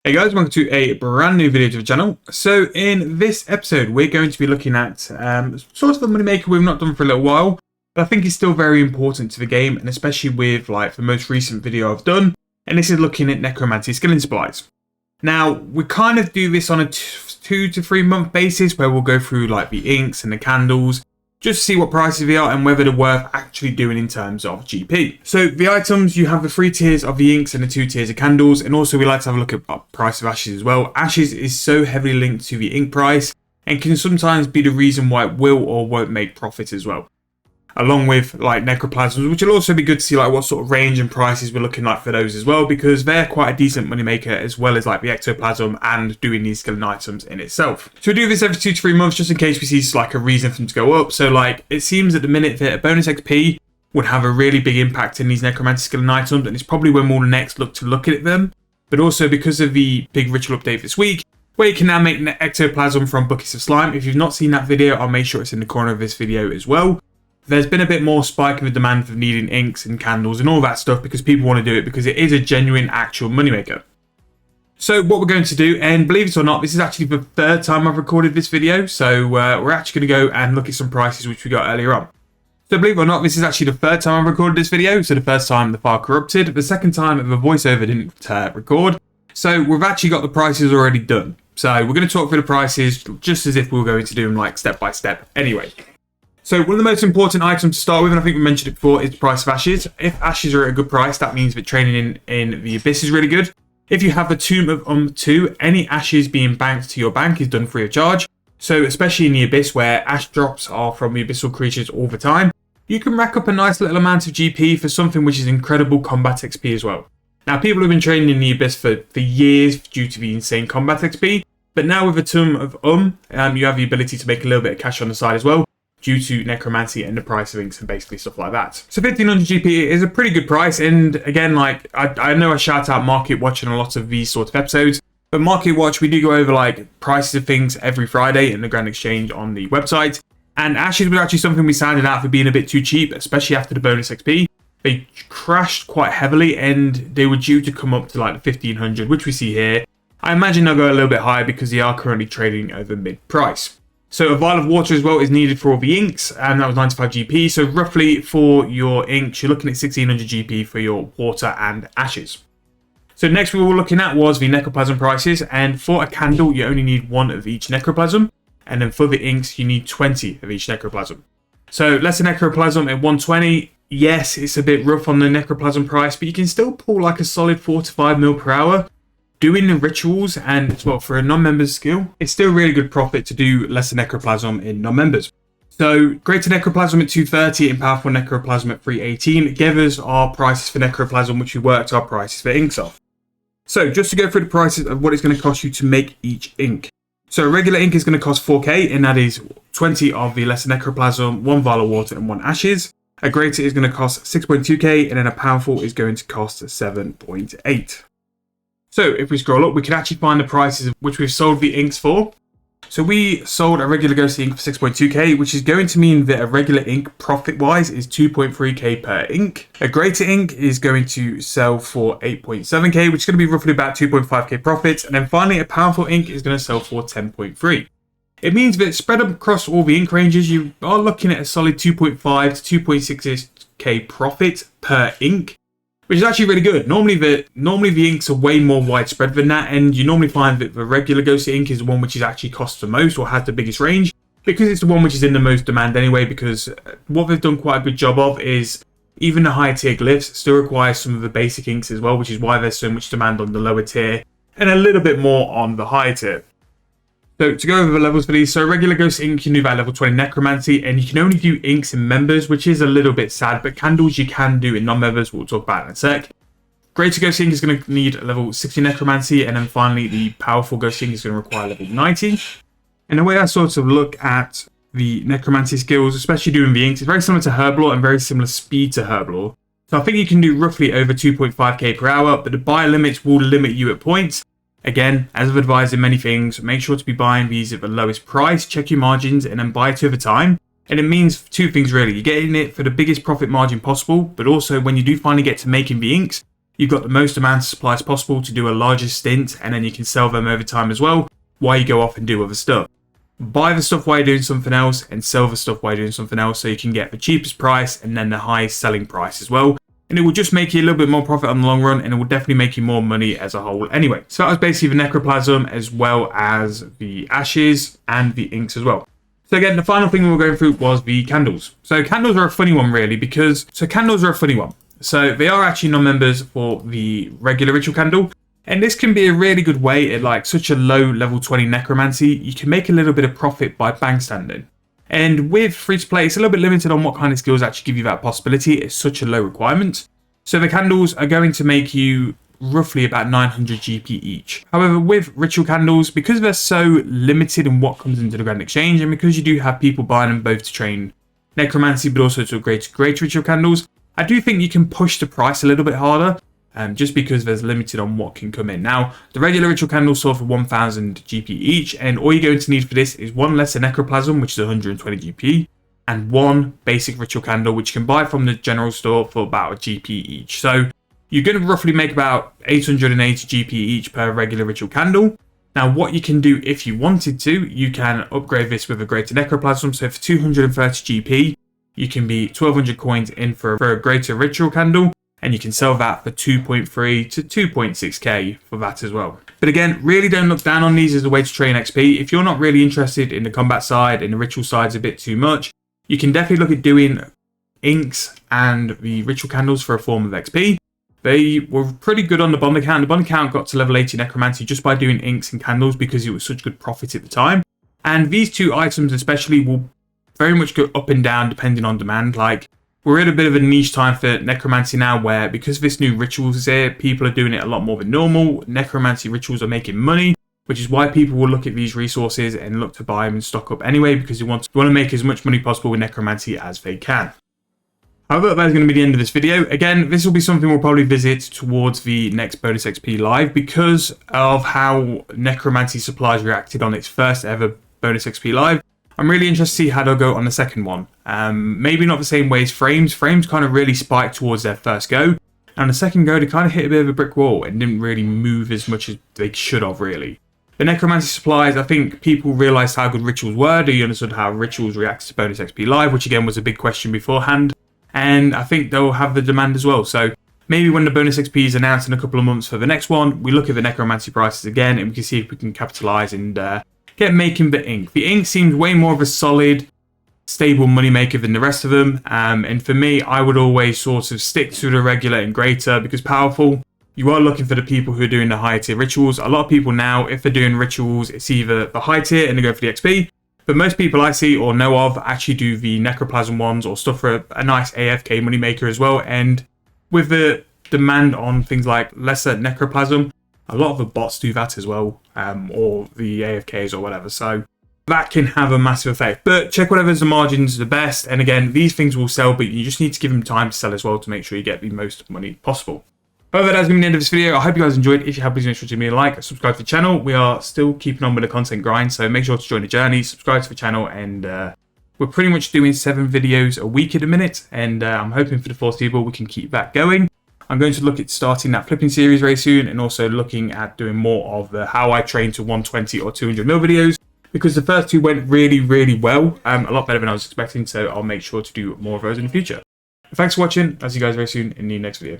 Hey guys, welcome to a brand new video to the channel. So in this episode, we're going to be looking at sort of a money maker we've not done for a little while, but I think it's still very important to the game, and especially with like the most recent video I've done, and this is looking at Necromancy skilling supplies. Now, we kind of do this on a 2 to 3 month basis where we'll go through like the inks and the candles, just to see what prices they are and whether they're worth actually doing in terms of GP. So the items, you have the 3 tiers of the inks and the 2 tiers of candles, and also we like to have a look at price of ashes as well. Ashes is so heavily linked to the ink price and can sometimes be the reason why it will or won't make profit as well. Along with like necroplasms, which will also be good to see like what sort of range and prices we're looking like for those as well, because they're quite a decent money maker as well as like the ectoplasm and doing these skilling items in itself. So we do this every 2 to 3 months just in case we see like a reason for them to go up. So like it seems at the minute that a bonus XP would have a really big impact in these necromancy skilling items, and it's probably when we'll next look at them. But also because of the big ritual update this week, where you can now make ectoplasm from buckets of slime. If you've not seen that video, I'll make sure it's in the corner of this video as well. There's been a bit more spike in the demand for needing inks and candles and all that stuff because people want to do it because it is a genuine actual moneymaker. So what we're going to do, and believe it or not, this is actually the 3rd time I've recorded this video, so we're actually going to go and look at some prices which we got earlier on. So believe it or not, this is actually the 3rd time I've recorded this video. So the first time the file corrupted, the second time the voiceover didn't record. So we've actually got the prices already done. So we're going to talk through the prices just as if we were going to do them like step by step anyway. So one of the most important items to start with, and I think we mentioned it before, is the price of ashes. If ashes are at a good price, that means that training in the Abyss is really good. If you have the Tomb of 2, any ashes being banked to your bank is done free of charge. So especially in the Abyss where ash drops are from the abyssal creatures all the time, you can rack up a nice little amount of GP for something which is incredible combat XP as well. Now people have been training in the Abyss for years due to the insane combat XP, but now with the Tomb of you have the ability to make a little bit of cash on the side as well, due to necromancy and the price of inks and basically stuff like that. So 1500 GP is a pretty good price, and again, like I know I shout out Market Watch in a lot of these sort of episodes, but Market Watch, we do go over like prices of things every Friday in the Grand Exchange on the website, and ashes was actually something we sounded out for being a bit too cheap, especially after the bonus XP. They crashed quite heavily and they were due to come up to like the 1500, which we see here. I imagine they'll go a little bit higher because they are currently trading over mid-price. So a vial of water as well is needed for all the inks, and that was 95 GP. So roughly for your inks, you're looking at 1600 GP for your water and ashes. So next we were looking at was the necroplasm prices, and for a candle, you only need 1 of each necroplasm, and then for the inks, you need 20 of each necroplasm. So lesser necroplasm at 120, yes, it's a bit rough on the necroplasm price, but you can still pull like a solid 4 to 5 mil per hour. Doing the rituals, and as well for a non-member's skill, it's still really good profit to do lesser necroplasm in non-members. So greater necroplasm at 230 and powerful necroplasm at 318 give us our prices for necroplasm, which we worked our prices for inks off. So just to go through the prices of what it's going to cost you to make each ink. So a regular ink is going to cost 4k, and that is 20 of the lesser necroplasm, 1 vial of water and 1 ashes. A greater is going to cost 6.2k, and then a powerful is going to cost 7.8. So if we scroll up, we can actually find the prices of which we've sold the inks for. So we sold a regular ghostly ink for 6.2k, which is going to mean that a regular ink profit-wise is 2.3k per ink. A greater ink is going to sell for 8.7k, which is going to be roughly about 2.5k profit. And then finally, a powerful ink is going to sell for 10.3. It means that spread across all the ink ranges, you are looking at a solid 2.5 to 2.6k profit per ink, which is actually really good. Normally the inks are way more widespread than that, and you normally find that the regular ghostly ink is the one which is actually costs the most or has the biggest range, because it's the one which is in the most demand anyway, because what they've done quite a good job of is even the higher tier glyphs still require some of the basic inks as well, which is why there's so much demand on the lower tier and a little bit more on the higher tier. So to go over the levels for these, so regular ghost ink you can do that level 20 necromancy, and you can only do inks in members, which is a little bit sad, but candles you can do in non-members, we'll talk about in a sec. Greater ghost ink is going to need level 60 necromancy, and then finally the powerful ghost ink is going to require level 90. And the way I sort of look at the necromancy skills, especially doing the inks, it's very similar to Herblore and very similar speed to Herblore. So I think you can do roughly over 2.5k per hour, but the buy limits will limit you at points. Again, as I've advised in many things, make sure to be buying these at the lowest price, check your margins, and then buy 2 at a time. And it means 2 things really. You're getting it for the biggest profit margin possible, but also when you do finally get to making the inks, you've got the most amount of supplies possible to do a larger stint, and then you can sell them over time as well while you go off and do other stuff. Buy the stuff while you're doing something else and sell the stuff while you're doing something else, so you can get the cheapest price and then the highest selling price as well. And it will just make you a little bit more profit on the long run, and it will definitely make you more money as a whole anyway. So that was basically the necroplasm, as well as the ashes and the inks as well. So again, the final thing we were going through was the candles. So candles are a funny one really, because So they are actually non-members for the regular ritual candle. And this can be a really good way at like such a low level 20 necromancy. You can make a little bit of profit by bank standing. And with free to play, it's a little bit limited on what kind of skills actually give you that possibility. It's such a low requirement. So the candles are going to make you roughly about 900 GP each. However, with ritual candles, because they're so limited in what comes into the Grand Exchange, and because you do have people buying them both to train necromancy but also to upgrade to great ritual candles, I do think you can push the price a little bit harder. Just because there's limited on what can come in. Now, the regular ritual candles sell for 1000 GP each, and all you're going to need for this is one lesser necroplasm, which is 120 GP, and one basic ritual candle, which you can buy from the general store for about a GP each. So you're going to roughly make about 880 GP each per regular ritual candle. Now, what you can do if you wanted to, you can upgrade this with a greater necroplasm. So for 230 GP, you can be 1200 coins in for a greater ritual candle, and you can sell that for 2.3 to 2.6k for that as well. But again, really don't look down on these as a way to train XP. If you're not really interested in the combat side and the ritual side's a bit too much, you can definitely look at doing inks and the ritual candles for a form of XP. They were pretty good on the bond account. The bond account got to level 80 necromancy just by doing inks and candles because it was such good profit at the time. And these two items especially will very much go up and down depending on demand. Like, we're in a bit of a niche time for necromancy now, where because this new rituals is here, people are doing it a lot more than normal. Necromancy rituals are making money, which is why people will look at these resources and look to buy them and stock up anyway, because they want to make as much money possible with necromancy as they can. However, that's going to be the end of this video. Again, this will be something we'll probably visit towards the next bonus XP live, because of how necromancy supplies reacted on its first ever bonus XP live. I'm really interested to see how they'll go on the second one. Maybe not the same way as frames. Frames kind of really spiked towards their first go. And on the second go, they kind of hit a bit of a brick wall and didn't really move as much as they should have, really. The necromancy supplies, I think people realised how good rituals were. They understood how rituals react to bonus XP live, which again was a big question beforehand. And I think they'll have the demand as well. So maybe when the bonus XP is announced in a couple of months for the next one, we look at the necromancy prices again and we can see if we can capitalise and get making the ink. The ink seems way more of a solid, stable moneymaker than the rest of them. And for me, I would always sort of stick to the regular and greater, because powerful, you are looking for the people who are doing the higher tier rituals. A lot of people now, if they're doing rituals, it's either the high tier and they go for the XP. But most people I see or know of actually do the necroplasm ones or stuff for a nice AFK moneymaker as well. And with the demand on things like lesser necroplasm, a lot of the bots do that as well, or the AFKs or whatever. So that can have a massive effect. But check whatever's the margins the best. And again, these things will sell, but you just need to give them time to sell as well to make sure you get the most money possible. However, that's going to be the end of this video. I hope you guys enjoyed. If you have, please make sure to give me a like, subscribe to the channel. We are still keeping on with the content grind, so make sure to join the journey, subscribe to the channel, and we're pretty much doing 7 videos a week at the minute, and I'm hoping for the foreseeable we can keep that going. I'm going to look at starting that flipping series very soon, and also looking at doing more of the how I train to 120 or 200 mil videos, because the first 2 went really well, a lot better than I was expecting, so I'll make sure to do more of those in the future. Thanks for watching. I'll see you guys very soon in the next video.